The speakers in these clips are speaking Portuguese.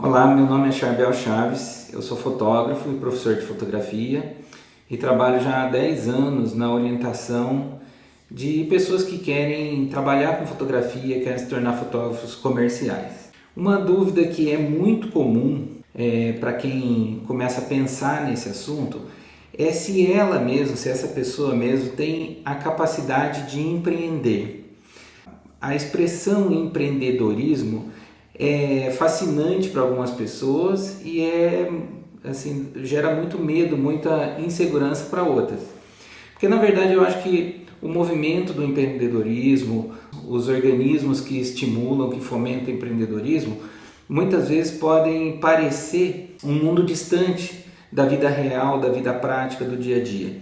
Olá, meu nome é Charbel Chaves, eu sou fotógrafo e professor de fotografia e trabalho já há 10 anos na orientação de pessoas que querem trabalhar com fotografia, querem se tornar fotógrafos comerciais. Uma dúvida que é muito comum para quem começa a pensar nesse assunto é se ela mesma, se essa pessoa mesmo tem a capacidade de empreender. A expressão empreendedorismo é fascinante para algumas pessoas e gera muito medo, muita insegurança para outras. Porque na verdade eu acho que o movimento do empreendedorismo, os organismos que estimulam, que fomentam o empreendedorismo, muitas vezes podem parecer um mundo distante da vida real, da vida prática, do dia a dia.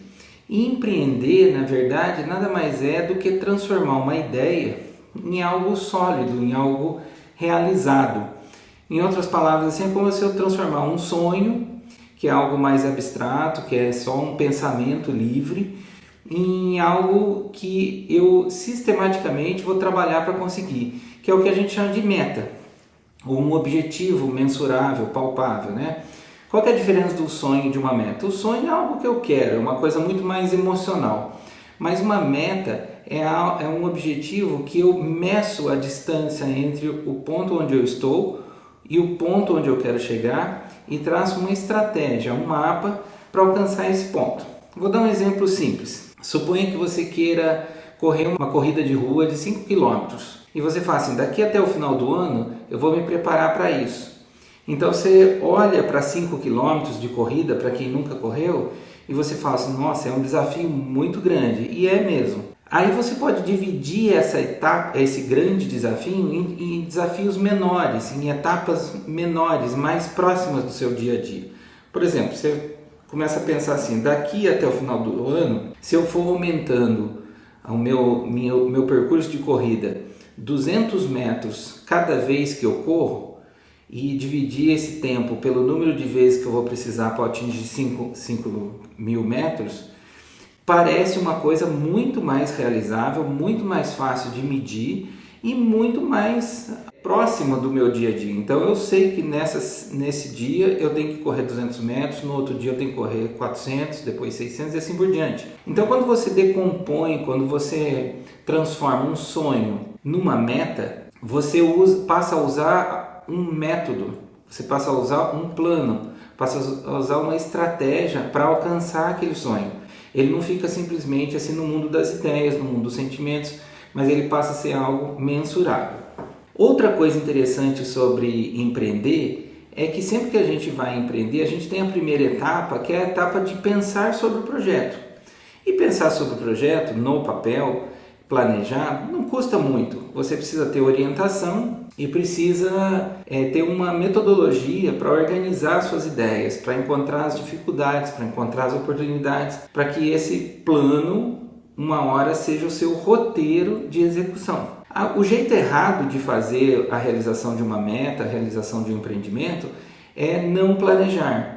E empreender, na verdade, nada mais é do que transformar uma ideia em algo sólido, em algo realizado. Em outras palavras, assim, é como se eu transformar um sonho, que é algo mais abstrato, que é só um pensamento livre, em algo que eu sistematicamente vou trabalhar para conseguir, que é o que a gente chama de meta, ou um objetivo mensurável, palpável, né? Qual que é a diferença do sonho e de uma meta? O sonho é algo que eu quero, é uma coisa muito mais emocional, mas uma meta é um objetivo que eu meço a distância entre o ponto onde eu estou e o ponto onde eu quero chegar e traço uma estratégia, um mapa para alcançar esse ponto. Vou dar um exemplo simples. Suponha que você queira correr uma corrida de rua de 5 km e você fala assim, daqui até o final do ano eu vou me preparar para isso. Então você olha para 5 km de corrida, para quem nunca correu, e você fala assim, nossa, é um desafio muito grande, e é mesmo. Aí você pode dividir essa etapa, esse grande desafio em desafios menores, em etapas menores, mais próximas do seu dia a dia. Por exemplo, você começa a pensar assim, daqui até o final do ano, se eu for aumentando o meu percurso de corrida 200 metros cada vez que eu corro, e dividir esse tempo pelo número de vezes que eu vou precisar para atingir 5.000 metros, parece uma coisa muito mais realizável, muito mais fácil de medir e muito mais próxima do meu dia a dia. Então eu sei que nesse dia eu tenho que correr 200 metros, no outro dia eu tenho que correr 400, depois 600 e assim por diante. Então quando você decompõe, quando você transforma um sonho numa meta, você passa a usar um método, você passa a usar um plano, passa a usar uma estratégia para alcançar aquele sonho. Ele não fica simplesmente assim no mundo das ideias, no mundo dos sentimentos, mas ele passa a ser algo mensurável. Outra coisa interessante sobre empreender é que sempre que a gente vai empreender, a gente tem a primeira etapa, que é a etapa de pensar sobre o projeto. E pensar sobre o projeto no papel, planejar, não custa muito. Você precisa ter orientação e precisa ter uma metodologia para organizar suas ideias, para encontrar as dificuldades, para encontrar as oportunidades, para que esse plano, uma hora, seja o seu roteiro de execução. O jeito errado de fazer a realização de uma meta, a realização de um empreendimento, é não planejar.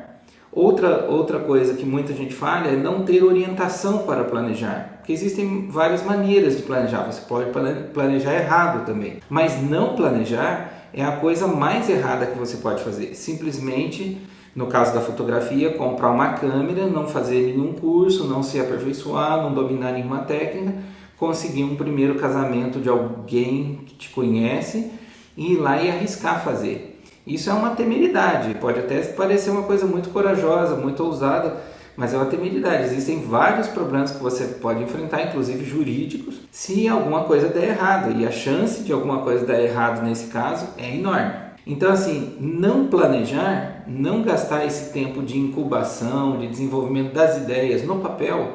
Outra coisa que muita gente fala é não ter orientação para planejar, porque existem várias maneiras de planejar, você pode planejar errado também, mas não planejar é a coisa mais errada que você pode fazer. Simplesmente, no caso da fotografia, comprar uma câmera, não fazer nenhum curso, não se aperfeiçoar, não dominar nenhuma técnica, conseguir um primeiro casamento de alguém que te conhece e ir lá e arriscar fazer. Isso é uma temeridade, pode até parecer uma coisa muito corajosa, muito ousada, mas é uma temeridade. Existem vários problemas que você pode enfrentar, inclusive jurídicos, se alguma coisa der errado, e a chance de alguma coisa dar errado nesse caso é enorme. Então assim, não planejar, não gastar esse tempo de incubação, de desenvolvimento das ideias no papel,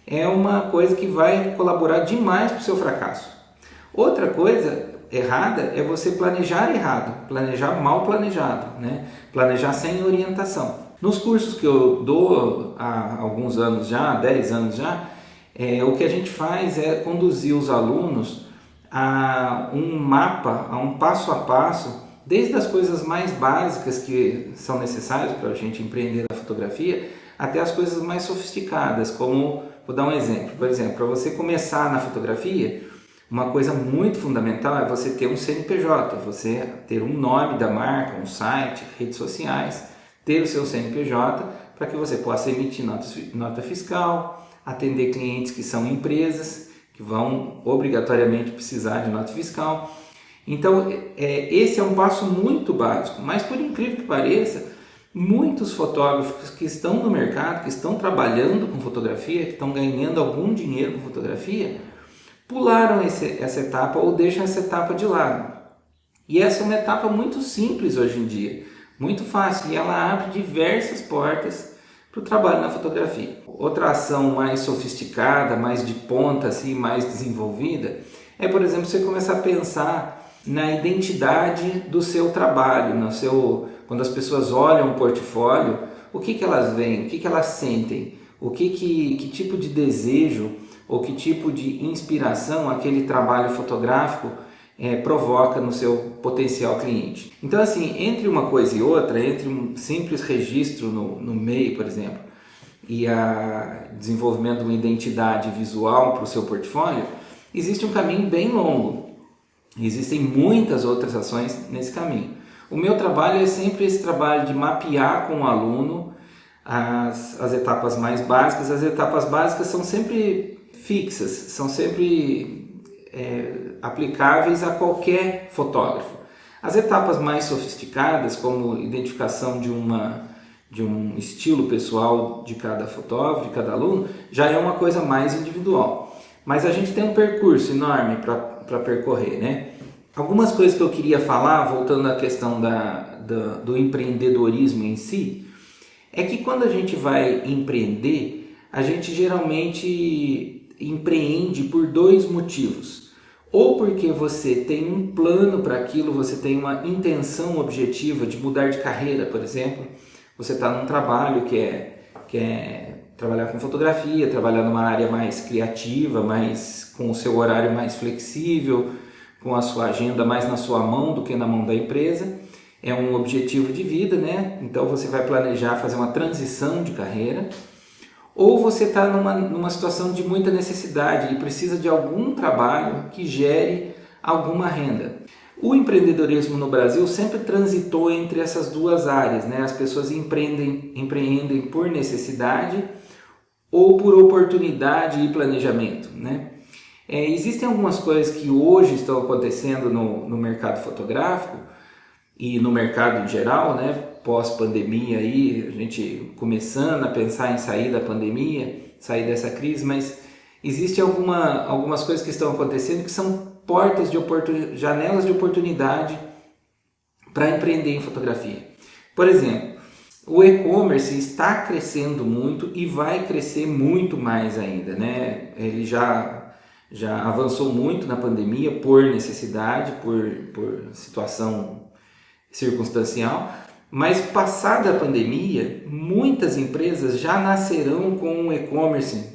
é uma coisa que vai colaborar demais para o seu fracasso. Outra coisa errada é você planejar errado, planejar mal planejado, né? Planejar sem orientação. Nos cursos que eu dou há alguns anos já, 10 anos já, o que a gente faz é conduzir os alunos a um mapa, a um passo a passo, desde as coisas mais básicas que são necessárias para a gente empreender na fotografia, até as coisas mais sofisticadas, como, vou dar um exemplo, por exemplo, para você começar na fotografia, Uma coisa muito fundamental é você ter um CNPJ, você ter um nome da marca, um site, redes sociais, ter o seu CNPJ para que você possa emitir nota fiscal, atender clientes que são empresas, que vão obrigatoriamente precisar de nota fiscal. Então, esse é um passo muito básico, mas por incrível que pareça, muitos fotógrafos que estão no mercado, que estão trabalhando com fotografia, que estão ganhando algum dinheiro com fotografia, pularam essa etapa ou deixam essa etapa de lado. E essa é uma etapa muito simples hoje em dia, muito fácil, e ela abre diversas portas para o trabalho na fotografia. Outra ação mais sofisticada, mais de ponta, assim, mais desenvolvida, é, por exemplo, você começar a pensar na identidade do seu trabalho, quando as pessoas olham o portfólio, o que elas veem, o que elas sentem, que tipo de desejo ou que tipo de inspiração aquele trabalho fotográfico provoca no seu potencial cliente. Então, assim, entre uma coisa e outra, entre um simples registro no MEI, por exemplo, e o desenvolvimento de uma identidade visual para o seu portfólio, existe um caminho bem longo. Existem muitas outras ações nesse caminho. O meu trabalho é sempre esse trabalho de mapear com o aluno as etapas mais básicas. As etapas básicas são sempre fixas, são sempre aplicáveis a qualquer fotógrafo. As etapas mais sofisticadas, como identificação de um estilo pessoal de cada fotógrafo, de cada aluno, já é uma coisa mais individual. Mas a gente tem um percurso enorme para percorrer, né? Algumas coisas que eu queria falar, voltando à questão do empreendedorismo em si, é que quando a gente vai empreender, a gente geralmente empreende por dois motivos. Ou porque você tem um plano para aquilo, você tem uma intenção objetiva de mudar de carreira, por exemplo. Você está num trabalho que é trabalhar com fotografia, trabalhar numa área mais criativa, com o seu horário mais flexível, com a sua agenda mais na sua mão do que na mão da empresa. É um objetivo de vida, né? Então você vai planejar fazer uma transição de carreira. Ou você está numa situação de muita necessidade e precisa de algum trabalho que gere alguma renda. O empreendedorismo no Brasil sempre transitou entre essas duas áreas, né? As pessoas empreendem por necessidade ou por oportunidade e planejamento, né? Existem algumas coisas que hoje estão acontecendo no mercado fotográfico e no mercado em geral, né? Pós-pandemia aí, a gente começando a pensar em sair da pandemia, sair dessa crise, mas existem algumas coisas que estão acontecendo que são portas janelas de oportunidade para empreender em fotografia. Por exemplo, o e-commerce está crescendo muito e vai crescer muito mais ainda, né? Ele já avançou muito na pandemia por necessidade, por situação circunstancial, mas passada a pandemia, muitas empresas já nascerão com o e-commerce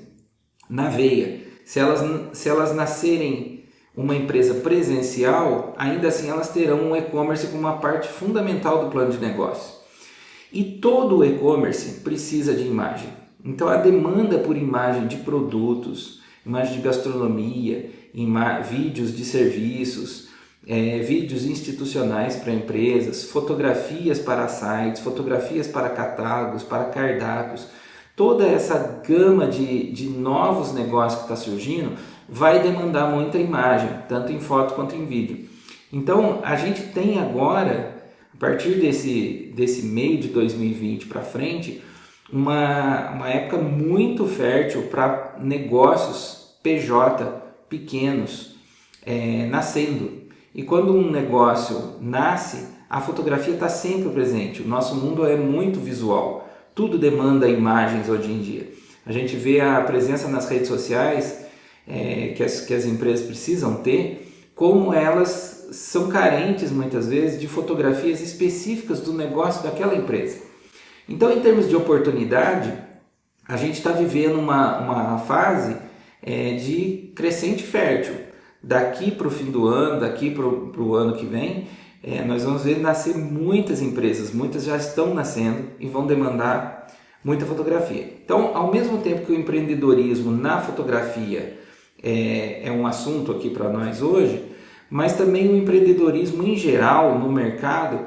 na veia. Se elas nascerem uma empresa presencial, ainda assim elas terão um e-commerce como uma parte fundamental do plano de negócio. E todo o e-commerce precisa de imagem. Então a demanda por imagem de produtos, imagem de gastronomia, vídeos de serviços, vídeos institucionais para empresas, fotografias para sites, fotografias para catálogos, para cardápios, toda essa gama de novos negócios que está surgindo vai demandar muita imagem, tanto em foto quanto em vídeo. Então a gente tem agora, a partir desse meio de 2020 para frente, uma época muito fértil para negócios PJ pequenos nascendo. E quando um negócio nasce, a fotografia está sempre presente. O nosso mundo é muito visual. Tudo demanda imagens hoje em dia. A gente vê a presença nas redes sociais que as empresas precisam ter, como elas são carentes muitas vezes de fotografias específicas do negócio daquela empresa. Então, em termos de oportunidade, a gente está vivendo uma fase de crescente fértil. Daqui para o fim do ano, daqui para o ano que vem, nós vamos ver nascer muitas empresas, muitas já estão nascendo e vão demandar muita fotografia. Então, ao mesmo tempo que o empreendedorismo na fotografia é um assunto aqui para nós hoje, mas também o empreendedorismo em geral no mercado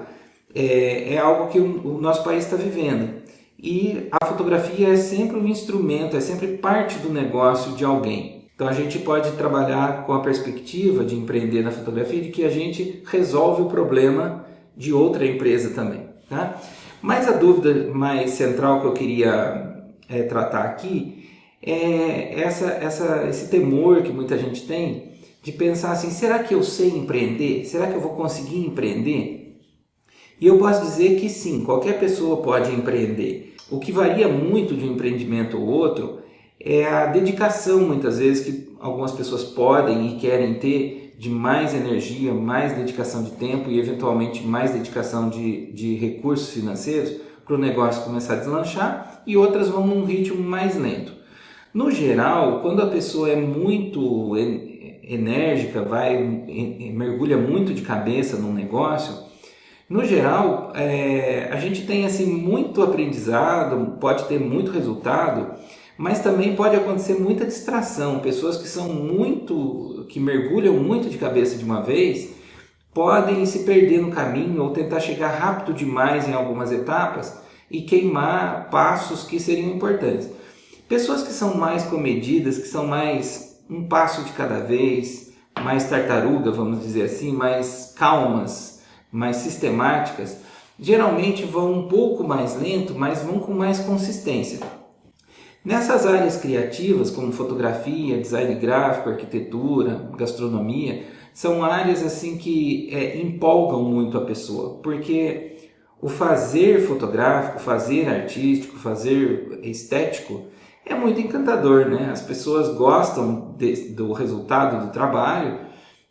é algo que o nosso país está vivendo. E a fotografia é sempre um instrumento, é sempre parte do negócio de alguém. Então a gente pode trabalhar com a perspectiva de empreender na fotografia de que a gente resolve o problema de outra empresa também. Tá? Mas a dúvida mais central que eu queria tratar aqui é esse temor que muita gente tem de pensar assim, será que eu sei empreender? Será que eu vou conseguir empreender? E eu posso dizer que sim, qualquer pessoa pode empreender. O que varia muito de um empreendimento ou outro é a dedicação, muitas vezes, que algumas pessoas podem e querem ter de mais energia, mais dedicação de tempo e eventualmente mais dedicação de recursos financeiros para o negócio começar a deslanchar, e outras vão num ritmo mais lento. No geral, quando a pessoa é muito enérgica, mergulha muito de cabeça num negócio, no geral, a gente tem assim, muito aprendizado, pode ter muito resultado, mas também pode acontecer muita distração. Pessoas que mergulham muito de cabeça de uma vez, podem se perder no caminho ou tentar chegar rápido demais em algumas etapas e queimar passos que seriam importantes. Pessoas que são mais comedidas, que são mais um passo de cada vez, mais tartaruga, vamos dizer assim, mais calmas, mais sistemáticas, geralmente vão um pouco mais lento, mas vão com mais consistência. Nessas áreas criativas, como fotografia, design gráfico, arquitetura, gastronomia, são áreas assim que empolgam muito a pessoa, porque o fazer fotográfico, fazer artístico, fazer estético é muito encantador, né? As pessoas gostam do resultado do trabalho,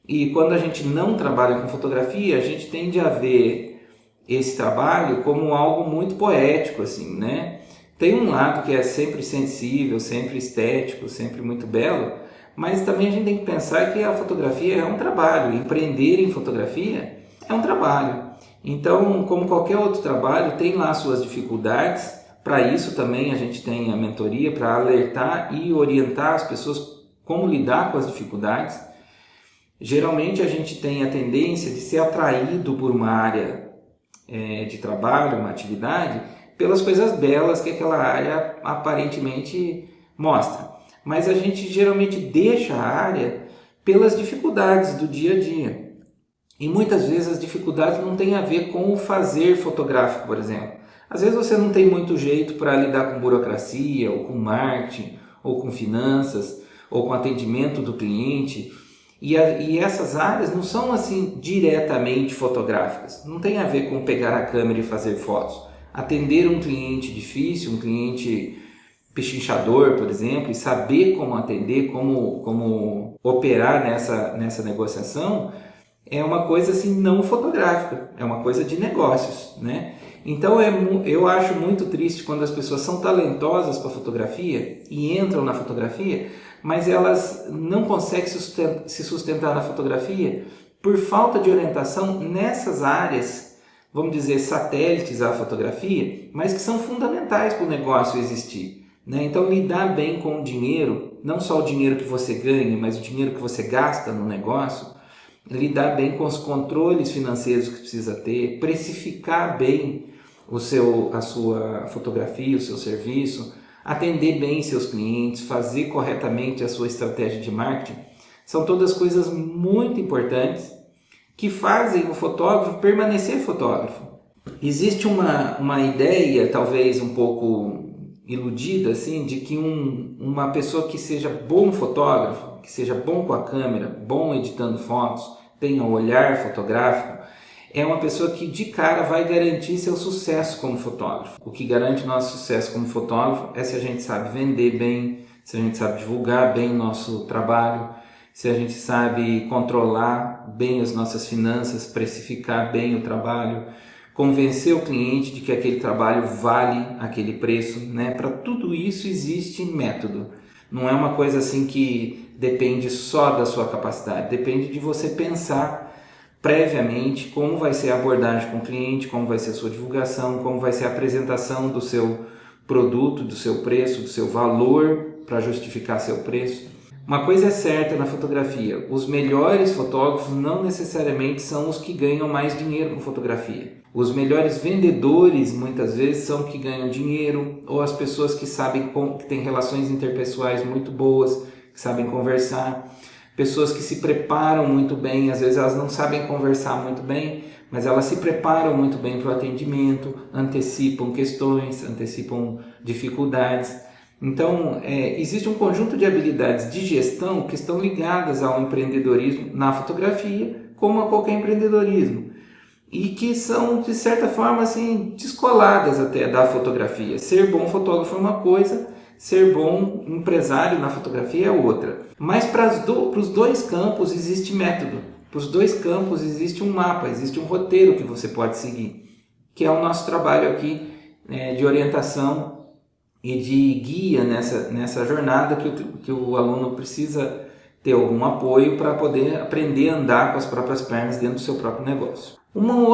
e quando a gente não trabalha com fotografia, a gente tende a ver esse trabalho como algo muito poético, assim, né? Tem um lado que é sempre sensível, sempre estético, sempre muito belo, mas também a gente tem que pensar que a fotografia é um trabalho, empreender em fotografia é um trabalho. Então, como qualquer outro trabalho, tem lá suas dificuldades. Para isso também a gente tem a mentoria para alertar e orientar as pessoas como lidar com as dificuldades. Geralmente a gente tem a tendência de ser atraído por uma área de trabalho, uma atividade, pelas coisas belas que aquela área aparentemente mostra. Mas a gente geralmente deixa a área pelas dificuldades do dia a dia. E muitas vezes as dificuldades não têm a ver com o fazer fotográfico, por exemplo. Às vezes você não tem muito jeito para lidar com burocracia, ou com marketing, ou com finanças, ou com atendimento do cliente. E essas áreas não são assim diretamente fotográficas. Não tem a ver com pegar a câmera e fazer fotos. Atender um cliente difícil, um cliente pechinchador, por exemplo, e saber como atender, como operar nessa negociação, é uma coisa assim não fotográfica, é uma coisa de negócios, né? Então eu acho muito triste quando as pessoas são talentosas para fotografia e entram na fotografia, mas elas não conseguem se sustentar na fotografia por falta de orientação nessas áreas, vamos dizer, satélites à fotografia, mas que são fundamentais para o negócio existir, né? Então lidar bem com o dinheiro, não só o dinheiro que você ganha, mas o dinheiro que você gasta no negócio, lidar bem com os controles financeiros que precisa ter, precificar bem a sua fotografia, o seu serviço, atender bem seus clientes, fazer corretamente a sua estratégia de marketing, são todas coisas muito importantes que fazem o fotógrafo permanecer fotógrafo. Existe uma ideia, talvez um pouco iludida, assim, de que uma pessoa que seja bom fotógrafo, que seja bom com a câmera, bom editando fotos, tenha um olhar fotográfico, é uma pessoa que de cara vai garantir seu sucesso como fotógrafo. O que garante nosso sucesso como fotógrafo é se a gente sabe vender bem, se a gente sabe divulgar bem o nosso trabalho, se a gente sabe controlar bem as nossas finanças, precificar bem o trabalho, convencer o cliente de que aquele trabalho vale aquele preço, né? Para tudo isso existe método. Não é uma coisa assim que depende só da sua capacidade, depende de você pensar previamente como vai ser a abordagem com o cliente, como vai ser a sua divulgação, como vai ser a apresentação do seu produto, do seu preço, do seu valor para justificar seu preço. Uma coisa é certa na fotografia, os melhores fotógrafos não necessariamente são os que ganham mais dinheiro com fotografia. Os melhores vendedores muitas vezes são que ganham dinheiro, ou as pessoas que sabem que têm relações interpessoais muito boas, que sabem conversar. Pessoas que se preparam muito bem, às vezes elas não sabem conversar muito bem, mas elas se preparam muito bem para o atendimento, antecipam questões, antecipam dificuldades. Então, existe um conjunto de habilidades de gestão que estão ligadas ao empreendedorismo na fotografia, como a qualquer empreendedorismo, e que são, de certa forma, assim, descoladas até da fotografia. Ser bom fotógrafo é uma coisa, ser bom empresário na fotografia é outra. Mas para os dois campos existe método, para os dois campos existe um mapa, existe um roteiro que você pode seguir, que é o nosso trabalho aqui de orientação e de guia nessa jornada que o aluno precisa ter algum apoio para poder aprender a andar com as próprias pernas dentro do seu próprio negócio. Um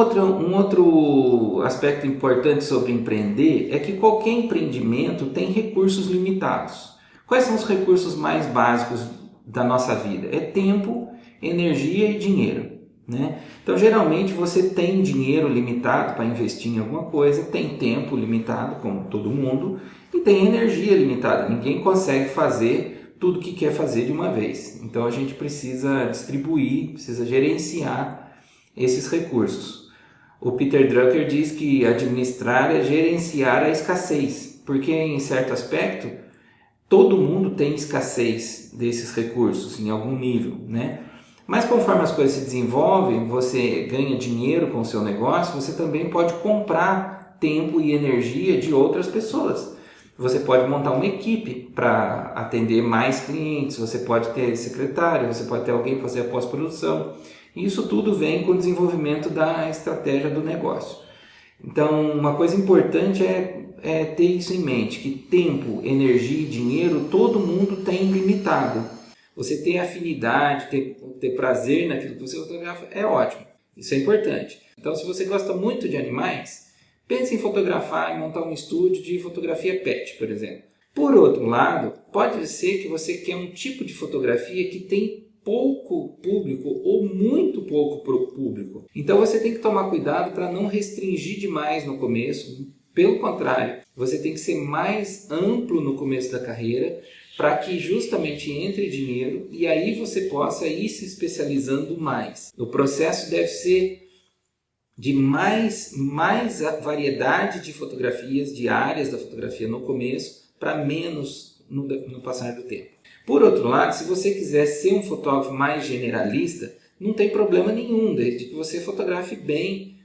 outro aspecto importante sobre empreender é que qualquer empreendimento tem recursos limitados. Quais são os recursos mais básicos da nossa vida? É tempo, energia e dinheiro, né? Então, geralmente você tem dinheiro limitado para investir em alguma coisa, tem tempo limitado, como todo mundo, e tem energia limitada. Ninguém consegue fazer tudo o que quer fazer de uma vez. Então, a gente precisa distribuir, precisa gerenciar esses recursos. O Peter Drucker diz que administrar é gerenciar a escassez, porque em certo aspecto todo mundo tem escassez desses recursos em algum nível, né? Mas conforme as coisas se desenvolvem, você ganha dinheiro com o seu negócio, você também pode comprar tempo e energia de outras pessoas. Você pode montar uma equipe para atender mais clientes, você pode ter secretário, você pode ter alguém para fazer a pós-produção. Isso tudo vem com o desenvolvimento da estratégia do negócio. Então, uma coisa importante é ter isso em mente, que tempo, energia e dinheiro todo mundo tem limitado. Você ter afinidade, ter prazer naquilo que você fotografa é ótimo. Isso é importante. Então, se você gosta muito de animais, pense em fotografar e montar um estúdio de fotografia pet, por exemplo. Por outro lado, pode ser que você quer um tipo de fotografia que tem pouco público ou muito pouco público. Então você tem que tomar cuidado para não restringir demais no começo. Pelo contrário, você tem que ser mais amplo no começo da carreira para que justamente entre dinheiro e aí você possa ir se especializando mais. O processo deve ser de mais variedade de fotografias, de áreas da fotografia no começo, para menos no passar do tempo. Por outro lado, se você quiser ser um fotógrafo mais generalista, não tem problema nenhum, desde que você fotografe bem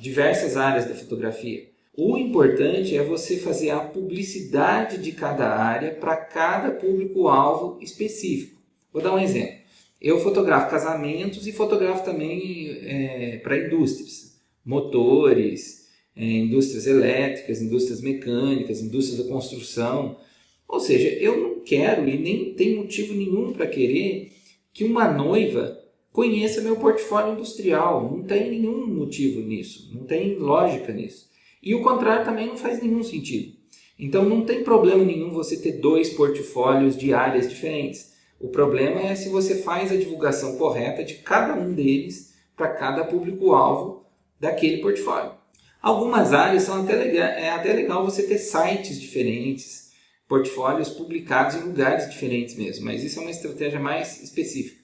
diversas áreas da fotografia. O importante é você fazer a publicidade de cada área para cada público-alvo específico. Vou dar um exemplo. Eu fotografo casamentos e fotografo também para indústrias, motores, indústrias elétricas, indústrias mecânicas, indústrias da construção. Ou seja, eu não quero e nem tem motivo nenhum para querer que uma noiva conheça meu portfólio industrial. Não tem nenhum motivo nisso, não tem lógica nisso. E o contrário também não faz nenhum sentido. Então não tem problema nenhum você ter 2 portfólios de áreas diferentes. O problema é se você faz a divulgação correta de cada um deles para cada público-alvo daquele portfólio. Algumas áreas são até legal você ter sites diferentes, portfólios publicados em lugares diferentes mesmo, mas isso é uma estratégia mais específica.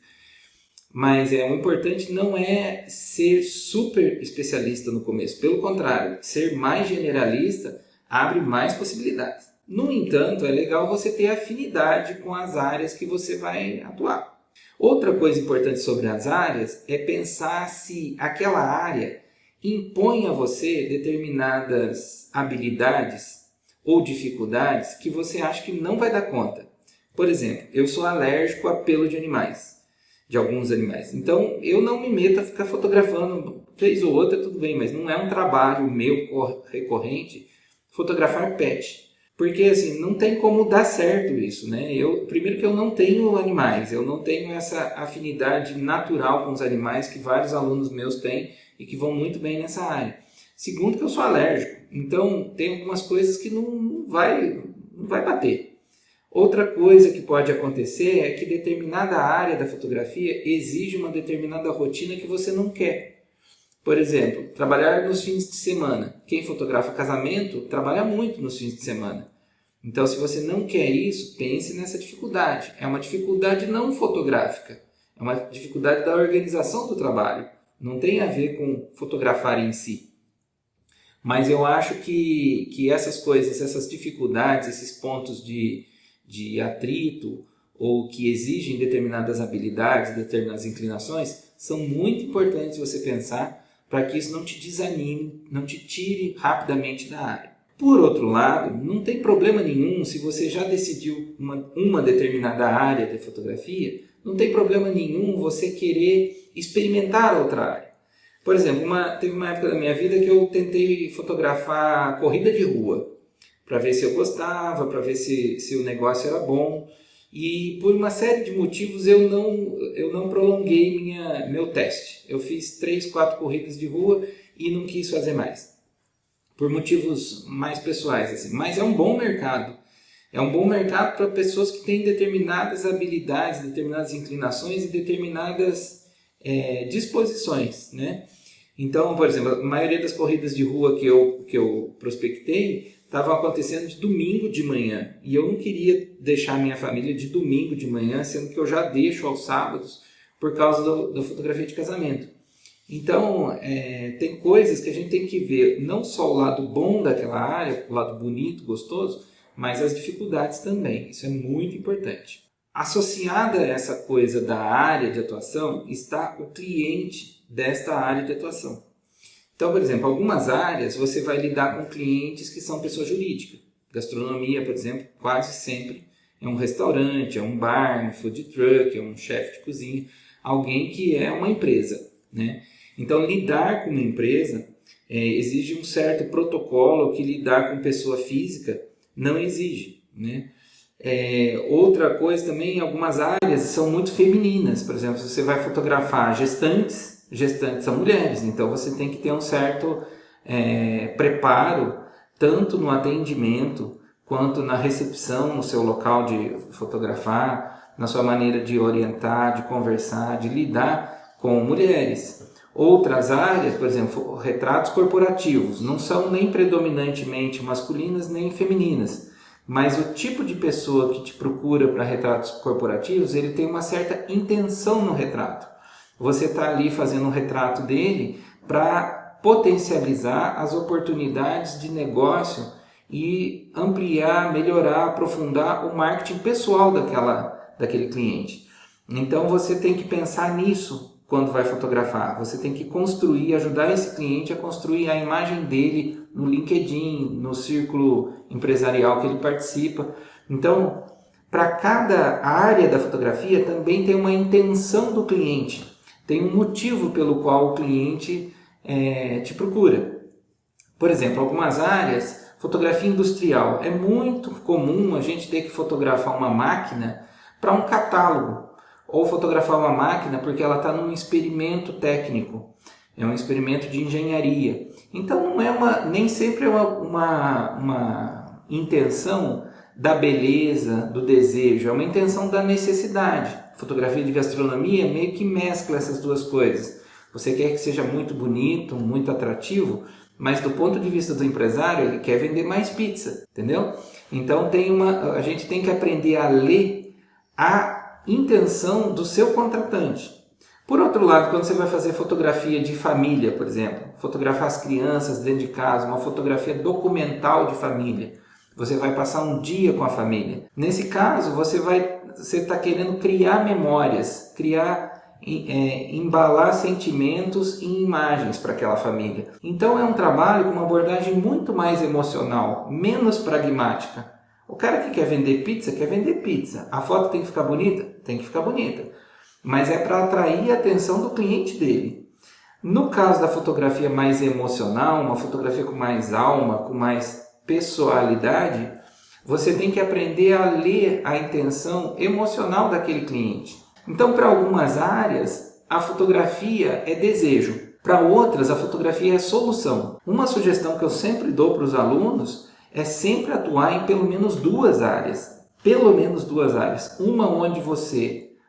Mas o importante não é ser super especialista no começo, pelo contrário, ser mais generalista abre mais possibilidades. No entanto, é legal você ter afinidade com as áreas que você vai atuar. Outra coisa importante sobre as áreas é pensar se aquela área impõe a você determinadas habilidades ou dificuldades que você acha que não vai dar conta. Por exemplo, eu sou alérgico a pelo de animais, de alguns animais. Então, eu não me meto a ficar fotografando vez ou outra, tudo bem, mas não é um trabalho meu recorrente fotografar pet. Porque, assim, não tem como dar certo isso, né? Primeiro que eu não tenho animais, eu não tenho essa afinidade natural com os animais que vários alunos meus têm e que vão muito bem nessa área. Segundo que eu sou alérgico, então tem algumas coisas que não vai bater. Outra coisa que pode acontecer é que determinada área da fotografia exige uma determinada rotina que você não quer. Por exemplo, trabalhar nos fins de semana. Quem fotografa casamento trabalha muito nos fins de semana. Então, se você não quer isso, pense nessa dificuldade. É uma dificuldade não fotográfica, é uma dificuldade da organização do trabalho. Não tem a ver com fotografar em si. Mas eu acho que essas coisas, essas dificuldades, esses pontos de atrito ou que exigem determinadas habilidades, determinadas inclinações, são muito importantes você pensar para que isso não te desanime, não te tire rapidamente da área. Por outro lado, não tem problema nenhum se você já decidiu uma determinada área de fotografia, não tem problema nenhum você querer experimentar outra área. Por exemplo, teve uma época da minha vida que eu tentei fotografar corrida de rua, para ver se eu gostava, para ver se o negócio era bom. E por uma série de motivos eu não prolonguei meu teste. Eu fiz 3, 4 corridas de rua e não quis fazer mais. Por motivos mais pessoais, assim. Mas é um bom mercado. É um bom mercado para pessoas que têm determinadas habilidades, determinadas inclinações e determinadas disposições, né? Então, por exemplo, a maioria das corridas de rua que eu prospectei estavam acontecendo de domingo de manhã. E eu não queria deixar minha família de domingo de manhã, sendo que eu já deixo aos sábados por causa da fotografia de casamento. Então, tem coisas que a gente tem que ver, não só o lado bom daquela área, o lado bonito, gostoso, mas as dificuldades também. Isso é muito importante. Associada a essa coisa da área de atuação está o cliente desta área de atuação. Então, por exemplo, algumas áreas você vai lidar com clientes que são pessoa jurídica. Gastronomia, por exemplo, quase sempre é um restaurante, é um bar, um food truck, é um chefe de cozinha, alguém que é uma empresa, né? Então, lidar com uma empresa exige um certo protocolo que lidar com pessoa física não exige, né? Outra coisa também, algumas áreas são muito femininas. Por exemplo, se você vai fotografar gestantes são mulheres, então você tem que ter um certo preparo, tanto no atendimento, quanto na recepção, no seu local de fotografar, na sua maneira de orientar, de conversar, de lidar com mulheres. Outras áreas, por exemplo, retratos corporativos, não são nem predominantemente masculinas nem femininas, mas o tipo de pessoa que te procura para retratos corporativos, ele tem uma certa intenção no retrato. Você está ali fazendo um retrato dele para potencializar as oportunidades de negócio e ampliar, melhorar, aprofundar o marketing pessoal daquele cliente. Então você tem que pensar nisso quando vai fotografar. Você tem que construir, ajudar esse cliente a construir a imagem dele no LinkedIn, no círculo empresarial que ele participa. Então, para cada área da fotografia também tem uma intenção do cliente. Tem um motivo pelo qual o cliente te procura. Por exemplo, algumas áreas, fotografia industrial. É muito comum a gente ter que fotografar uma máquina para um catálogo. Ou fotografar uma máquina porque ela está num experimento técnico. É um experimento de engenharia. Então nem sempre é uma intenção da beleza, do desejo. É uma intenção da necessidade. Fotografia de gastronomia meio que mescla essas duas coisas. Você quer que seja muito bonito, muito atrativo, mas do ponto de vista do empresário, ele quer vender mais pizza, entendeu? Então a gente tem que aprender a ler a intenção do seu contratante. Por outro lado, quando você vai fazer fotografia de família, por exemplo, fotografar as crianças dentro de casa, uma fotografia documental de família, você vai passar um dia com a família. Nesse caso, você está querendo criar memórias, embalar sentimentos em imagens para aquela família. Então é um trabalho com uma abordagem muito mais emocional, menos pragmática. O cara que quer vender pizza. A foto tem que ficar bonita? Tem que ficar bonita. Mas é para atrair a atenção do cliente dele. No caso da fotografia mais emocional, uma fotografia com mais alma, com mais pessoalidade, você tem que aprender a ler a intenção emocional daquele cliente. Então, para algumas áreas, a fotografia é desejo. Para outras, a fotografia é solução. Uma sugestão que eu sempre dou para os alunos é sempre atuar em pelo menos 2 áreas. pelo menos duas áreas. Uma onde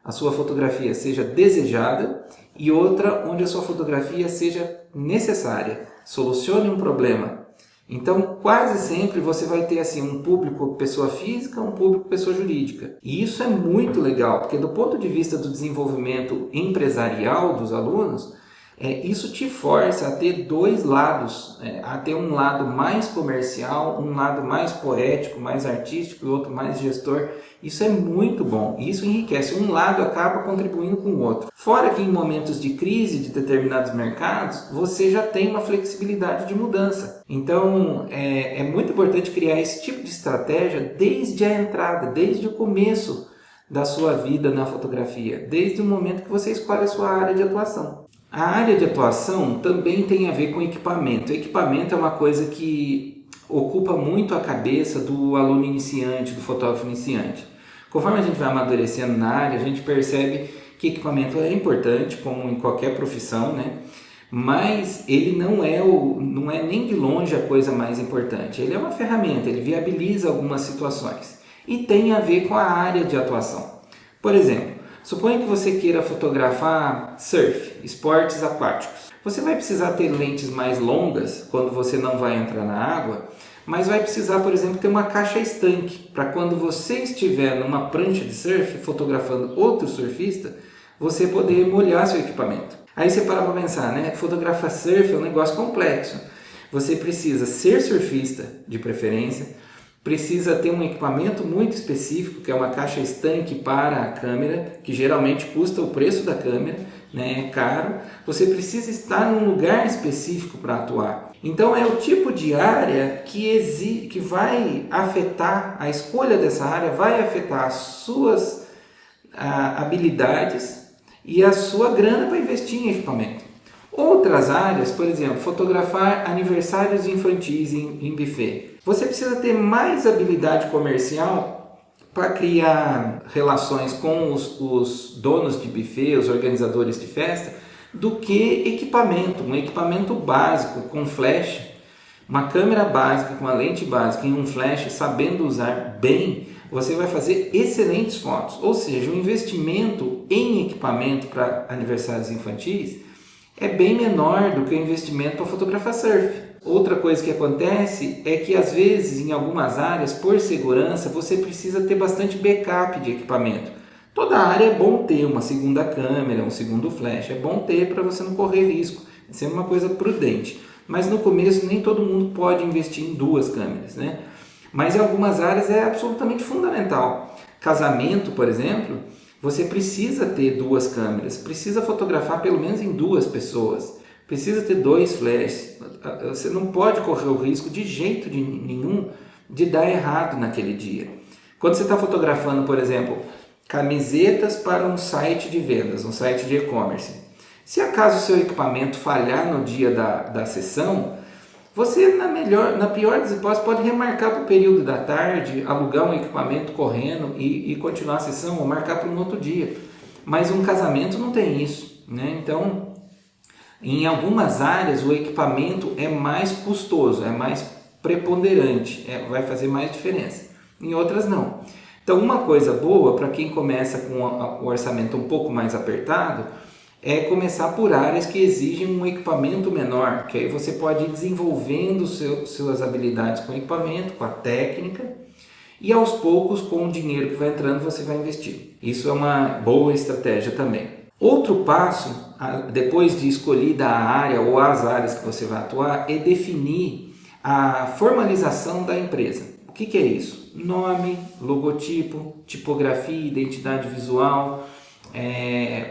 a sua fotografia seja desejada e outra onde a sua fotografia seja necessária, solucione um problema. Então, quase sempre você vai ter assim um público pessoa física, um público pessoa jurídica. E isso é muito legal, porque do ponto de vista do desenvolvimento empresarial dos alunos, isso te força a ter dois lados, a ter um lado mais comercial, um lado mais poético, mais artístico e outro mais gestor. Isso é muito bom, isso enriquece. Um lado acaba contribuindo com o outro. Fora que em momentos de crise de determinados mercados, você já tem uma flexibilidade de mudança. Então, é muito importante criar esse tipo de estratégia desde a entrada, desde o começo da sua vida na fotografia, desde o momento que você escolhe a sua área de atuação. A área de atuação também tem a ver com equipamento. Equipamento é uma coisa que ocupa muito a cabeça do aluno iniciante, do fotógrafo iniciante. Conforme a gente vai amadurecendo na área, a gente percebe que equipamento é importante, como em qualquer profissão, né? Mas ele não é nem de longe a coisa mais importante. Ele é uma ferramenta, ele viabiliza algumas situações e tem a ver com a área de atuação. Por exemplo, suponha que você queira fotografar surf, esportes aquáticos. Você vai precisar ter lentes mais longas quando você não vai entrar na água, mas vai precisar, por exemplo, ter uma caixa estanque para quando você estiver numa prancha de surf fotografando outro surfista, você poder molhar seu equipamento. Aí você para pensar, né? Fotografar surf é um negócio complexo. Você precisa ser surfista, de preferência, precisa ter um equipamento muito específico, que é uma caixa estanque para a câmera, que geralmente custa o preço da câmera, né? É caro. Você precisa estar num lugar específico para atuar. Então é o tipo de área que vai afetar, a escolha dessa área vai afetar as suas habilidades e a sua grana para investir em equipamento. Outras áreas, por exemplo, fotografar aniversários infantis em buffet. Você precisa ter mais habilidade comercial para criar relações com os donos de buffet, os organizadores de festa, do que equipamento. Um equipamento básico com flash, uma câmera básica com a lente básica e um flash, sabendo usar bem, você vai fazer excelentes fotos. Ou seja, o investimento em equipamento para aniversários infantis é bem menor do que o investimento para fotografar surf. Outra coisa que acontece é que às vezes em algumas áreas, por segurança, você precisa ter bastante backup de equipamento. Toda área é bom ter uma segunda câmera, um segundo flash, é bom ter para você não correr risco, é sempre uma coisa prudente. Mas no começo nem todo mundo pode investir em duas câmeras, né? Mas em algumas áreas é absolutamente fundamental. Casamento, por exemplo, você precisa ter duas câmeras, precisa fotografar pelo menos em duas pessoas, precisa ter dois flashes. Você não pode correr o risco de jeito nenhum de dar errado naquele dia. Quando você está fotografando, por exemplo, camisetas para um site de vendas, um site de e-commerce, se acaso o seu equipamento falhar no dia da sessão, você, na pior das hipóteses, pode remarcar para o período da tarde, alugar um equipamento correndo e continuar a sessão, ou marcar para um outro dia. Mas um casamento não tem isso, né? Então, em algumas áreas, o equipamento é mais custoso, é mais preponderante, vai fazer mais diferença. Em outras, não. Então, uma coisa boa para quem começa com o orçamento um pouco mais apertado é começar por áreas que exigem um equipamento menor, que aí você pode ir desenvolvendo suas habilidades com o equipamento, com a técnica, e aos poucos, com o dinheiro que vai entrando, você vai investir. Isso é uma boa estratégia também. Outro passo, depois de escolhida a área ou as áreas que você vai atuar, é definir a formalização da empresa. O que é isso? Nome, logotipo, tipografia, identidade visual.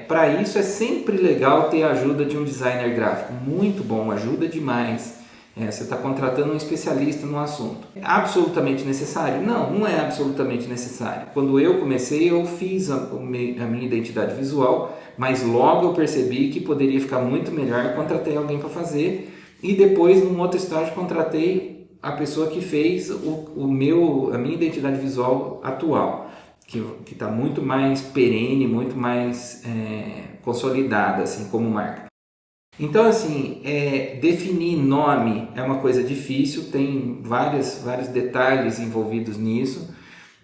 Para isso é sempre legal ter a ajuda de um designer gráfico, muito bom, ajuda demais. Você está contratando um especialista no assunto. É absolutamente necessário? Não, não é absolutamente necessário. Quando eu comecei, eu fiz a minha identidade visual, mas logo eu percebi que poderia ficar muito melhor, contratei alguém para fazer e depois, num outro estágio, contratei a pessoa que fez a minha identidade visual atual, que está muito mais perene, muito mais consolidada assim, como marca. Então, assim, definir nome é uma coisa difícil, tem vários detalhes envolvidos nisso,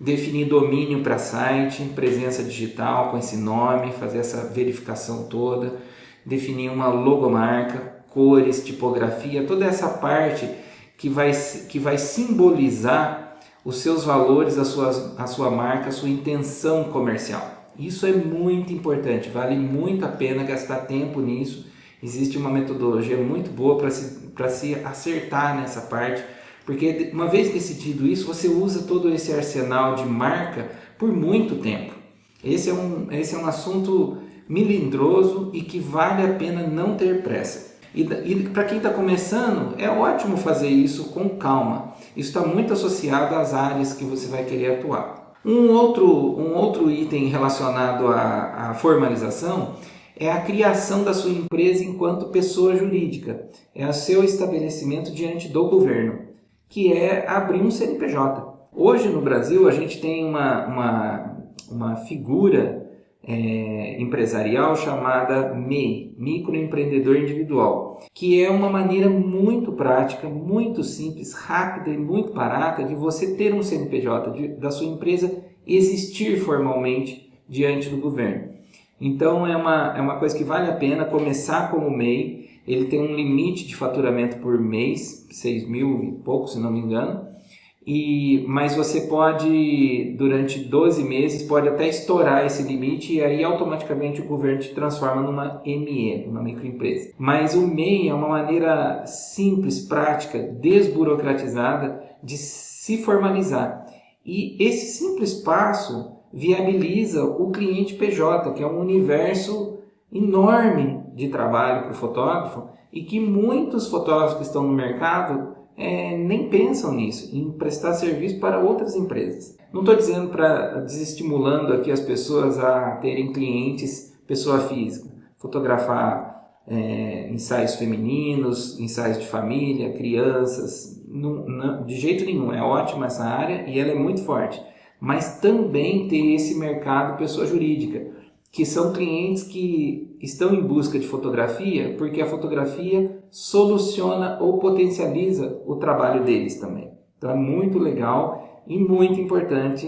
definir domínio para site, presença digital com esse nome, fazer essa verificação toda, definir uma logomarca, cores, tipografia, toda essa parte que vai simbolizar os seus valores, a sua marca, a sua intenção comercial. Isso é muito importante, vale muito a pena gastar tempo nisso. Existe uma metodologia muito boa para se acertar nessa parte, porque uma vez decidido isso, você usa todo esse arsenal de marca por muito tempo. Esse é um assunto melindroso e que vale a pena não ter pressa. E para quem está começando, é ótimo fazer isso com calma. Isso está muito associado às áreas que você vai querer atuar. Um outro item relacionado à formalização é a criação da sua empresa enquanto pessoa jurídica. É o seu estabelecimento diante do governo, que é abrir um CNPJ. Hoje no Brasil a gente tem uma figura empresarial chamada MEI, microempreendedor individual, que é uma maneira muito prática, muito simples, rápida e muito barata de você ter um CNPJ, da sua empresa existir formalmente diante do governo. Então é uma coisa que vale a pena começar como MEI. Ele tem um limite de faturamento por mês, 6 mil e pouco, se não me engano. Mas você pode, durante 12 meses, pode até estourar esse limite e aí automaticamente o governo te transforma numa ME, uma microempresa. Mas o MEI é uma maneira simples, prática, desburocratizada de se formalizar. E esse simples passo viabiliza o cliente PJ, que é um universo enorme de trabalho para o fotógrafo e que muitos fotógrafos que estão no mercado nem pensam nisso, em prestar serviço para outras empresas. Não estou dizendo desestimulando aqui as pessoas a terem clientes pessoa física, fotografar ensaios femininos, ensaios de família, crianças, de jeito nenhum. É ótima essa área e ela é muito forte, mas também tem esse mercado pessoa jurídica, que são clientes que estão em busca de fotografia porque a fotografia soluciona ou potencializa o trabalho deles também. Então é muito legal e muito importante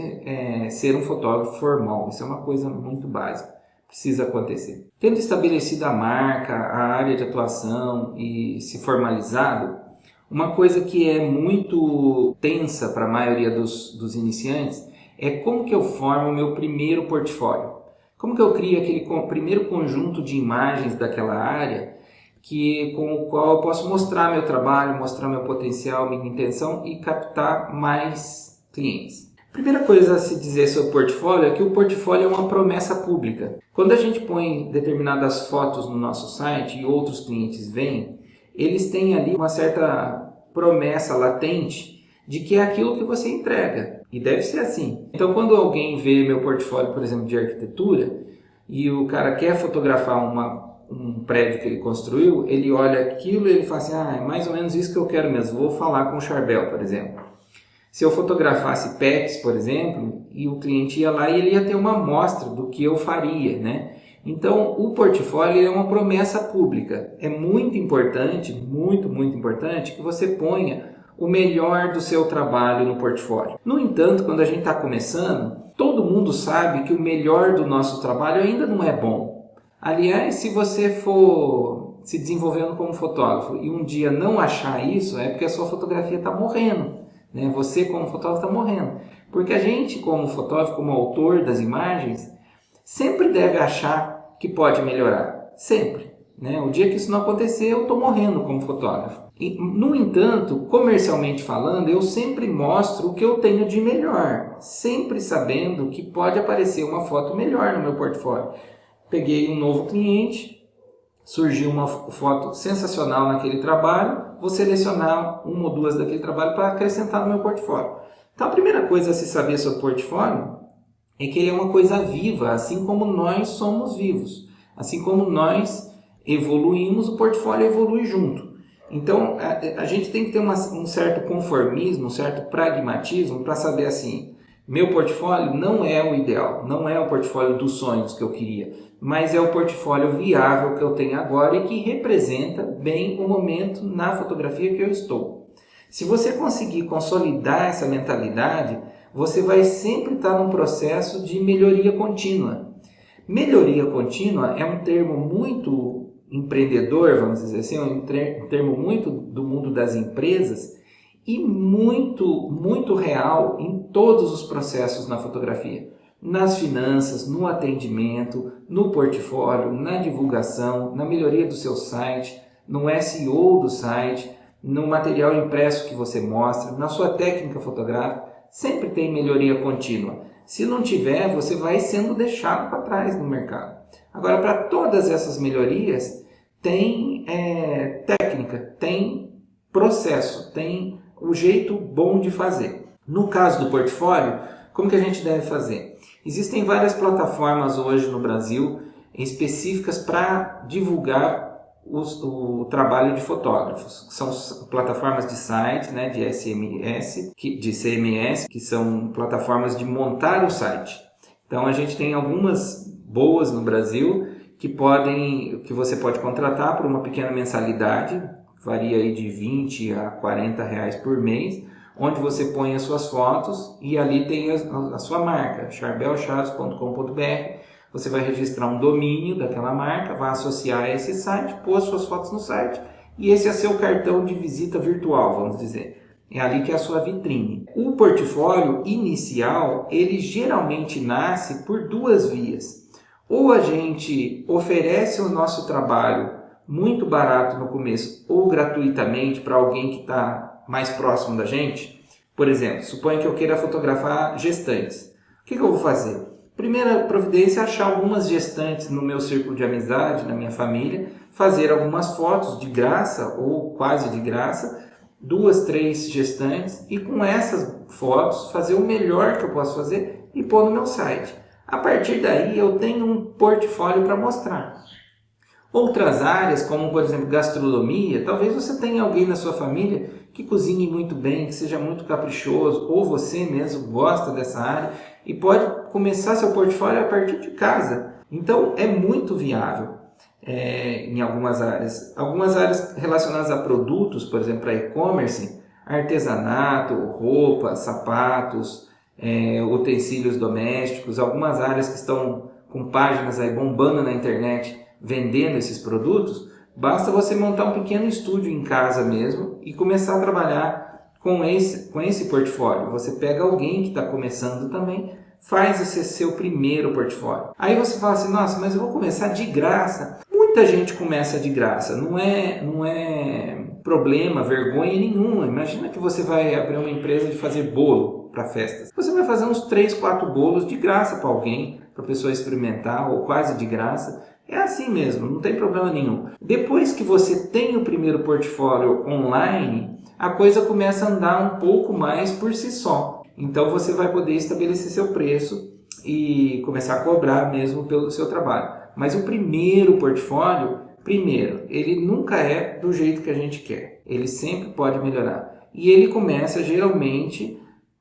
ser um fotógrafo formal. Isso é uma coisa muito básica, precisa acontecer. Tendo estabelecido a marca, a área de atuação e se formalizado, uma coisa que é muito tensa para a maioria dos iniciantes é como que eu formo o meu primeiro portfólio. Como que eu crio aquele primeiro conjunto de imagens daquela área com o qual eu posso mostrar meu trabalho, mostrar meu potencial, minha intenção e captar mais clientes? A primeira coisa a se dizer sobre o portfólio é que o portfólio é uma promessa pública. Quando a gente põe determinadas fotos no nosso site e outros clientes veem, eles têm ali uma certa promessa latente de que é aquilo que você entrega. E deve ser assim. Então, quando alguém vê meu portfólio, por exemplo, de arquitetura, e o cara quer fotografar um prédio que ele construiu, ele olha aquilo e ele fala assim, é mais ou menos isso que eu quero mesmo, vou falar com o Charbel, por exemplo. Se eu fotografasse pets, por exemplo, e o cliente ia lá e ele ia ter uma amostra do que eu faria, né? Então, o portfólio é uma promessa pública. É muito importante, muito, muito importante que você ponha o melhor do seu trabalho no portfólio. No entanto, quando a gente está começando, todo mundo sabe que o melhor do nosso trabalho ainda não é bom. Aliás, se você for se desenvolvendo como fotógrafo e um dia não achar isso, é porque a sua fotografia está morrendo, né? Você como fotógrafo está morrendo. Porque a gente como fotógrafo, como autor das imagens, sempre deve achar que pode melhorar. Sempre. Né? O dia que isso não acontecer, eu estou morrendo como fotógrafo. No entanto, comercialmente falando, eu sempre mostro o que eu tenho de melhor, sempre sabendo que pode aparecer uma foto melhor no meu portfólio. Peguei um novo cliente, surgiu uma foto sensacional naquele trabalho, vou selecionar uma ou duas daquele trabalho para acrescentar no meu portfólio. Então a primeira coisa a se saber sobre o portfólio é que ele é uma coisa viva, assim como nós somos vivos, assim como nós evoluímos, o portfólio evolui junto. Então, a gente tem que ter um certo conformismo, um certo pragmatismo para saber assim, meu portfólio não é o ideal, não é o portfólio dos sonhos que eu queria, mas é o portfólio viável que eu tenho agora e que representa bem o momento na fotografia que eu estou. Se você conseguir consolidar essa mentalidade, você vai sempre estar num processo de melhoria contínua. Melhoria contínua é um termo muito empreendedor, vamos dizer assim, um termo muito do mundo das empresas e muito real em todos os processos na fotografia. Nas finanças, no atendimento, no portfólio, na divulgação, na melhoria do seu site, no SEO do site, no material impresso que você mostra, na sua técnica fotográfica, sempre tem melhoria contínua. Se não tiver, você vai sendo deixado para trás no mercado. Agora, para todas essas melhorias, tem técnica, tem processo, tem o jeito bom de fazer. No caso do portfólio, como que a gente deve fazer? Existem várias plataformas hoje no Brasil específicas para divulgar o trabalho de fotógrafos. São plataformas de site, né, de SMS, de CMS, que são plataformas de montar o site. Então a gente tem algumas boas no Brasil que você pode contratar por uma pequena mensalidade, varia aí de 20 a 40 reais por mês, onde você põe as suas fotos e ali tem a sua marca, charbelchaves.com.br. Você vai registrar um domínio daquela marca, vai associar a esse site, pôr suas fotos no site e esse é seu cartão de visita virtual, vamos dizer. É ali que é a sua vitrine. O portfólio inicial, ele geralmente nasce por duas vias. Ou a gente oferece o nosso trabalho muito barato no começo ou gratuitamente para alguém que está mais próximo da gente. Por exemplo, suponha que eu queira fotografar gestantes. O que eu vou fazer? Primeira providência é achar algumas gestantes no meu círculo de amizade, na minha família, fazer algumas fotos de graça ou quase de graça, 2, 3 gestantes e com essas fotos fazer o melhor que eu posso fazer e pôr no meu site. A partir daí eu tenho um portfólio para mostrar. Outras áreas, como por exemplo gastronomia, talvez você tenha alguém na sua família que cozinhe muito bem, que seja muito caprichoso, ou você mesmo gosta dessa área e pode começar seu portfólio a partir de casa. Então é muito viável em algumas áreas. Algumas áreas relacionadas a produtos, por exemplo, para e-commerce, artesanato, roupa, sapatos, utensílios domésticos, algumas áreas que estão com páginas aí bombando na internet, vendendo esses produtos, basta você montar um pequeno estúdio em casa mesmo e começar a trabalhar com esse portfólio. Você pega alguém que está começando também, faz esse seu primeiro portfólio. Aí você fala assim, nossa, mas eu vou começar de graça. Muita gente começa de graça, não é problema, vergonha nenhuma. Imagina que você vai abrir uma empresa de fazer bolo para festas. Você vai fazer uns 3, 4 bolos de graça para alguém, para a pessoa experimentar, ou quase de graça. É assim mesmo, não tem problema nenhum. Depois que você tem o primeiro portfólio online, a coisa começa a andar um pouco mais por si só. Então você vai poder estabelecer seu preço e começar a cobrar mesmo pelo seu trabalho. Mas o primeiro portfólio, ele nunca é do jeito que a gente quer. Ele sempre pode melhorar. E ele começa geralmente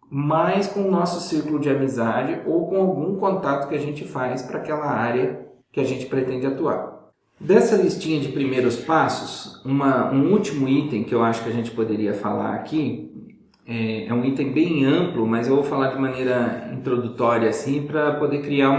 mais com o nosso círculo de amizade ou com algum contato que a gente faz para aquela área que a gente pretende atuar. Dessa listinha de primeiros passos, um último item que eu acho que a gente poderia falar aqui, é um item bem amplo, mas eu vou falar de maneira introdutória assim, para poder criar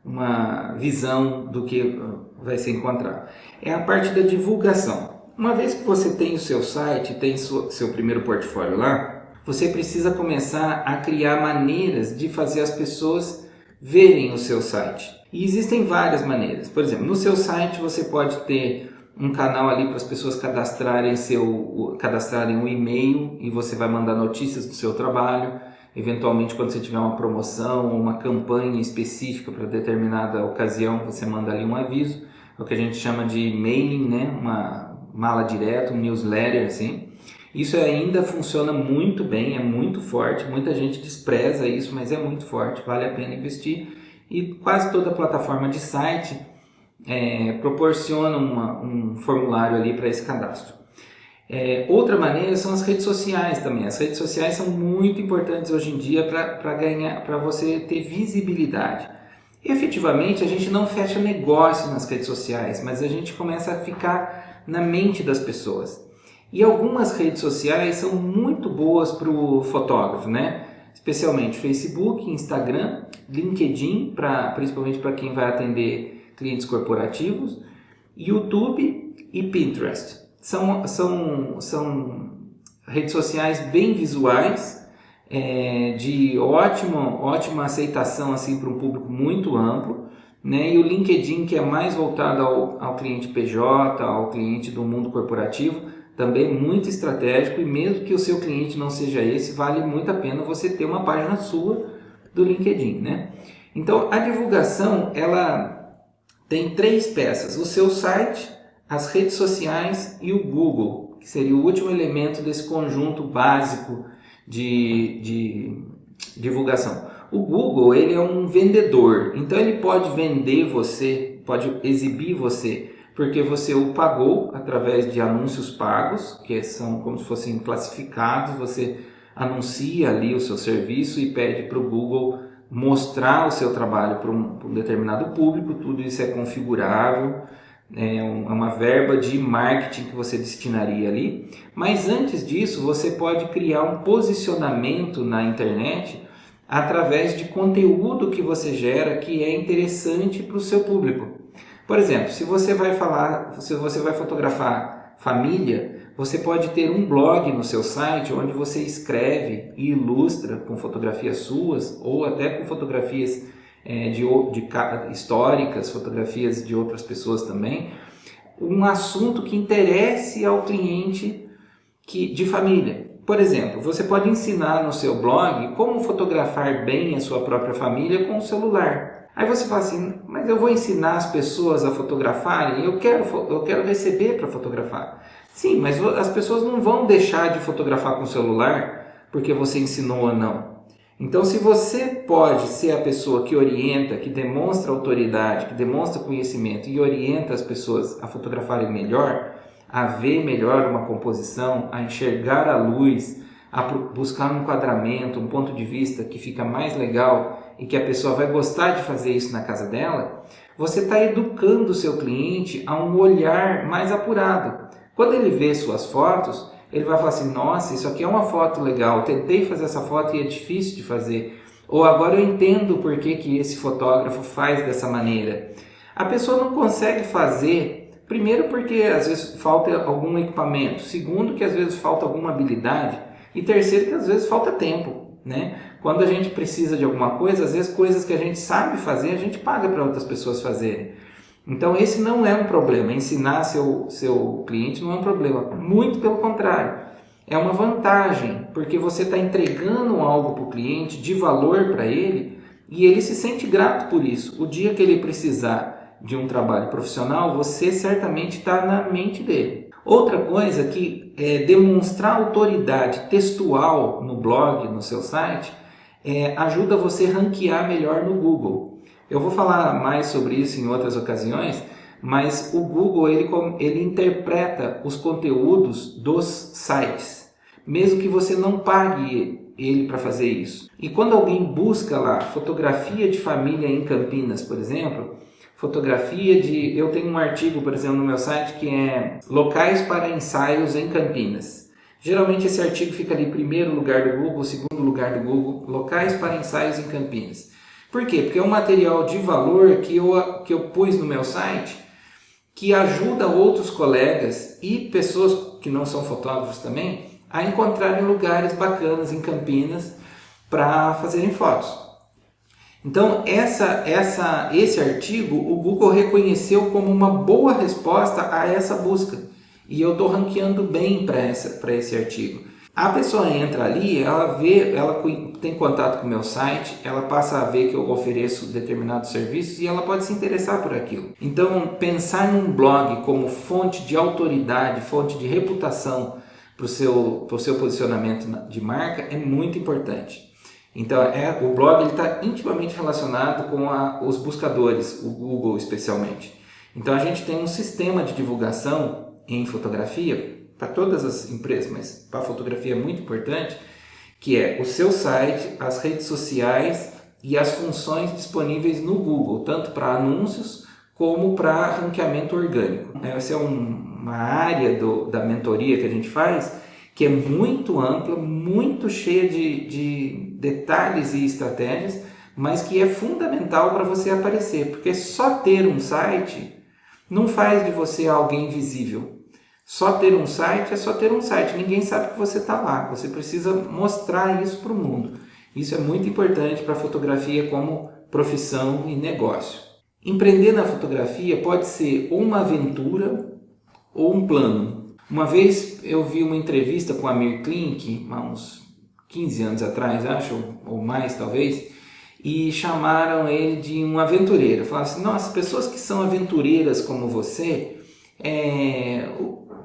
uma visão do que vai ser encontrado. É a parte da divulgação. Uma vez que você tem o seu site, tem seu primeiro portfólio lá, você precisa começar a criar maneiras de fazer as pessoas verem o seu site. E existem várias maneiras. Por exemplo, no seu site você pode ter um canal ali para as pessoas cadastrarem um e-mail e você vai mandar notícias do seu trabalho. Eventualmente, quando você tiver uma promoção ou uma campanha específica para determinada ocasião, você manda ali um aviso. É o que a gente chama de mailing, né? Uma mala direta, um newsletter, assim. Isso ainda funciona muito bem, é muito forte. Muita gente despreza isso, mas é muito forte, vale a pena investir. E quase toda plataforma de site proporciona um formulário ali para esse cadastro. Outra maneira são as redes sociais também. As redes sociais são muito importantes hoje em dia para você ter visibilidade. Efetivamente, a gente não fecha negócio nas redes sociais, mas a gente começa a ficar na mente das pessoas. E algumas redes sociais são muito boas para o fotógrafo, né? Especialmente Facebook, Instagram, LinkedIn, principalmente para quem vai atender clientes corporativos, YouTube e Pinterest. São redes sociais bem visuais, de ótima aceitação assim, para um público muito amplo, né? E o LinkedIn, que é mais voltado ao cliente PJ, ao cliente do mundo corporativo, também muito estratégico, e mesmo que o seu cliente não seja esse, vale muito a pena você ter uma página sua do LinkedIn, né? Então, a divulgação, ela tem 3 peças: o seu site, as redes sociais e o Google, que seria o último elemento desse conjunto básico de divulgação. O Google, ele é um vendedor, então ele pode vender você, pode exibir você, porque você o pagou através de anúncios pagos, que são como se fossem classificados. Você anuncia ali o seu serviço e pede para o Google mostrar o seu trabalho para um determinado público. Tudo isso é configurável, é uma verba de marketing que você destinaria ali. Mas antes disso, você pode criar um posicionamento na internet através de conteúdo que você gera que é interessante para o seu público. Por exemplo, se você vai fotografar família, você pode ter um blog no seu site onde você escreve e ilustra com fotografias suas ou até com fotografias históricas, fotografias de outras pessoas também, um assunto que interesse ao cliente de família. Por exemplo, você pode ensinar no seu blog como fotografar bem a sua própria família com o celular. Aí você fala assim, mas eu vou ensinar as pessoas a fotografarem? Eu quero receber para fotografar. Sim, mas as pessoas não vão deixar de fotografar com o celular porque você ensinou ou não. Então, se você pode ser a pessoa que orienta, que demonstra autoridade, que demonstra conhecimento e orienta as pessoas a fotografarem melhor, a ver melhor uma composição, a enxergar a luz, a buscar um enquadramento, um ponto de vista que fica mais legal e que a pessoa vai gostar de fazer isso na casa dela, você está educando o seu cliente a um olhar mais apurado. Quando ele vê suas fotos, ele vai falar assim, nossa, isso aqui é uma foto legal, tentei fazer essa foto e é difícil de fazer. Ou agora eu entendo por que esse fotógrafo faz dessa maneira. A pessoa não consegue fazer, primeiro porque às vezes falta algum equipamento, segundo que às vezes falta alguma habilidade, e terceiro que às vezes falta tempo, né? Quando a gente precisa de alguma coisa, às vezes coisas que a gente sabe fazer, a gente paga para outras pessoas fazerem. Então esse não é um problema, ensinar seu cliente não é um problema, muito pelo contrário, é uma vantagem, porque você está entregando algo para o cliente de valor para ele e ele se sente grato por isso. O dia que ele precisar de um trabalho profissional, você certamente está na mente dele. Outra coisa que é demonstrar autoridade textual no blog, no seu site, ajuda você a ranquear melhor no Google. Eu vou falar mais sobre isso em outras ocasiões, mas o Google ele interpreta os conteúdos dos sites, mesmo que você não pague ele para fazer isso. E quando alguém busca lá fotografia de família em Campinas, por exemplo, eu tenho um artigo, por exemplo, no meu site que é locais para ensaios em Campinas. Geralmente esse artigo fica ali em primeiro lugar do Google, segundo lugar do Google, locais para ensaios em Campinas. Por quê? Porque é um material de valor que eu pus no meu site que ajuda outros colegas e pessoas que não são fotógrafos também a encontrarem lugares bacanas em Campinas para fazerem fotos. Então esse artigo o Google reconheceu como uma boa resposta a essa busca e eu estou ranqueando bem para esse artigo. A pessoa entra ali, ela tem contato com o meu site, ela passa a ver que eu ofereço determinados serviços e ela pode se interessar por aquilo. Então, pensar num blog como fonte de autoridade, fonte de reputação para o seu posicionamento de marca é muito importante. Então, o blog está intimamente relacionado com os buscadores, o Google especialmente. Então, a gente tem um sistema de divulgação em fotografia para todas as empresas, mas para a fotografia é muito importante, que é o seu site, as redes sociais e as funções disponíveis no Google, tanto para anúncios como para ranqueamento orgânico. Esse é um uma área da mentoria que a gente faz que é muito ampla, muito cheia de detalhes e estratégias, mas que é fundamental para você aparecer, porque só ter um site não faz de você alguém visível. Só ter um site é só ter um site, ninguém sabe que você está lá, você precisa mostrar isso para o mundo. Isso é muito importante para a fotografia como profissão e negócio. Empreender na fotografia pode ser ou uma aventura ou um plano. Uma vez eu vi uma entrevista com a Amir Klink, há uns 15 anos atrás, acho, ou mais talvez, e chamaram ele de um aventureiro. Falaram assim, nossa, pessoas que são aventureiras como você,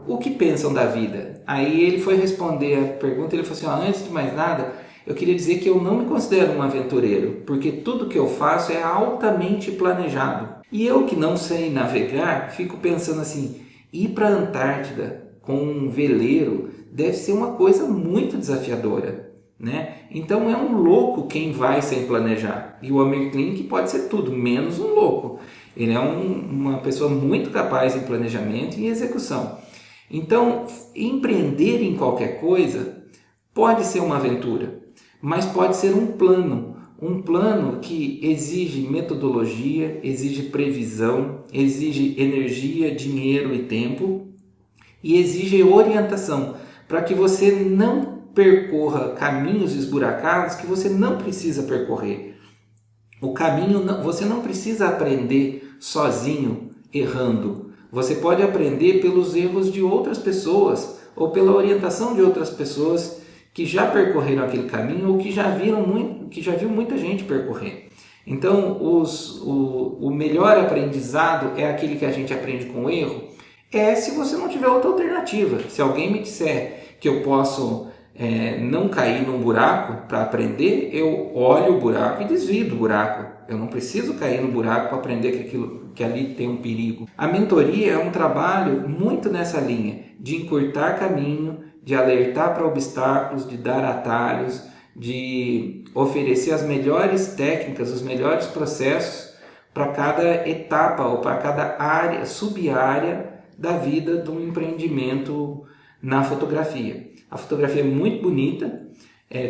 o que pensam da vida? Aí ele foi responder a pergunta, ele falou assim, antes de mais nada, eu queria dizer que eu não me considero um aventureiro, porque tudo que eu faço é altamente planejado. E eu que não sei navegar, fico pensando assim, ir para a Antártida com um veleiro deve ser uma coisa muito desafiadora, né? Então é um louco quem vai sem planejar. E o Amir Klink pode ser tudo, menos um louco. Ele é uma pessoa muito capaz em planejamento e execução. Então, empreender em qualquer coisa pode ser uma aventura, mas pode ser um plano que exige metodologia, exige previsão, exige energia, dinheiro e tempo e exige orientação para que você não percorra caminhos esburacados que você não precisa percorrer. O caminho, você não precisa aprender sozinho, errando. Você pode aprender pelos erros de outras pessoas ou pela orientação de outras pessoas que já percorreram aquele caminho ou que já viu muita gente percorrer. Então, o melhor aprendizado é aquele que a gente aprende com o erro, se você não tiver outra alternativa. Se alguém me disser que eu posso não cair num buraco para aprender, eu olho o buraco e desvio do buraco. Eu não preciso cair no buraco para aprender que ali tem um perigo. A mentoria é um trabalho muito nessa linha, de encurtar caminho, de alertar para obstáculos, de dar atalhos, de oferecer as melhores técnicas, os melhores processos para cada etapa ou para cada área, sub-área da vida de um empreendimento na fotografia. A fotografia é muito bonita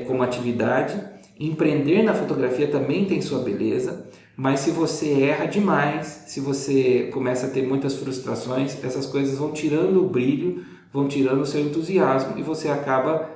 como atividade, empreender na fotografia também tem sua beleza, mas se você erra demais, se você começa a ter muitas frustrações, essas coisas vão tirando o brilho, vão tirando o seu entusiasmo e você acaba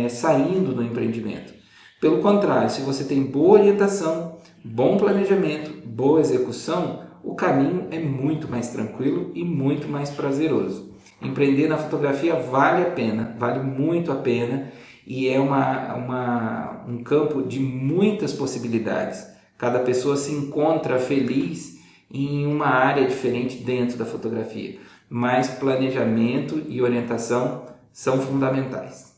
saindo do empreendimento. Pelo contrário, se você tem boa orientação, bom planejamento, boa execução, o caminho é muito mais tranquilo e muito mais prazeroso. Empreender na fotografia vale a pena, vale muito a pena e é um campo de muitas possibilidades. Cada pessoa se encontra feliz em uma área diferente dentro da fotografia, mas planejamento e orientação são fundamentais.